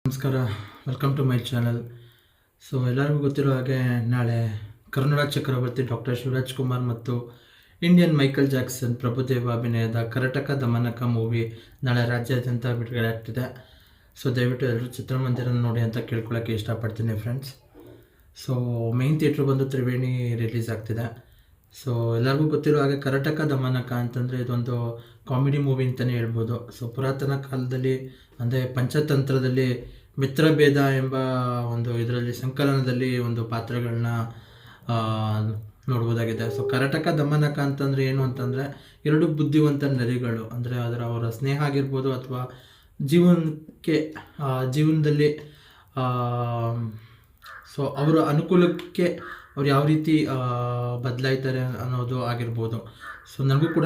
ನಮಸ್ಕಾರ, welcome to my channel. So ಎಲ್ಲರಿಗೂ ಗೊತ್ತಿರೋ ಹಾಗೆ ನಾಳೆ ಕನ್ನಡ ಚಕ್ರವರ್ತಿ ಡಾಕ್ಟರ್ ಶಿವರಾಜ್ ಕುಮಾರ್ ಮತ್ತು ಇಂಡಿಯನ್ ಮೈಕಲ್ ಜಾಕ್ಸನ್ ಪ್ರಭುದೇವ ಅಭಿನಯದ ಕರಟಕ ದಮನಕ ಮೂವಿ ನಾಳೆ ರಾಜ್ಯಾದ್ಯಂತ ಬಿಡುಗಡೆ ಆಗ್ತಿದೆ. ಸೊ ದಯವಿಟ್ಟು ಎಲ್ಲರೂ ಚಿತ್ರಮಂದಿರ ನೋಡಿ ಅಂತ ಕೇಳ್ಕೊಳ್ಳೋಕ್ಕೆ ಇಷ್ಟಪಡ್ತೀನಿ ಫ್ರೆಂಡ್ಸ್. ಸೊ ಮೇನ್ ಥಿಯೇಟ್ರ್ ಬಂದು ತ್ರಿವೇಣಿ ರಿಲೀಸ್ ಆಗ್ತಿದೆ. ಸೊ ಎಲ್ಲರಿಗೂ ಗೊತ್ತಿರೋ ಹಾಗೆ ಕರಟಕ ದಮನಕ ಅಂತಂದರೆ ಇದೊಂದು ಕಾಮಿಡಿ ಮೂವಿ ಅಂತಲೇ ಹೇಳ್ಬೋದು. ಸೊ ಪುರಾತನ ಕಾಲದಲ್ಲಿ ಅಂದರೆ ಪಂಚತಂತ್ರದಲ್ಲಿ ಮಿತ್ರಭೇದ ಎಂಬ ಒಂದು ಇದರಲ್ಲಿ ಸಂಕಲನದಲ್ಲಿ ಒಂದು ಪಾತ್ರಗಳನ್ನ ನೋಡ್ಬೋದಾಗಿದೆ. ಸೊ ಕರಟಕ ದಮನಕ ಅಂತಂದರೆ ಏನು ಅಂತಂದರೆ ಎರಡು ಬುದ್ಧಿವಂತ ನರಿಗಳು, ಅಂದರೆ ಅವರ ಸ್ನೇಹ ಆಗಿರ್ಬೋದು ಅಥವಾ ಜೀವನದಲ್ಲಿ ಸೊ ಅವರ ಅನುಕೂಲಕ್ಕೆ ಅವ್ರು ಯಾವ ರೀತಿ ಬದಲಾಯ್ತಾರೆ ಅನ್ನೋದು ಆಗಿರ್ಬೋದು. ಸೊ ನನಗೂ ಕೂಡ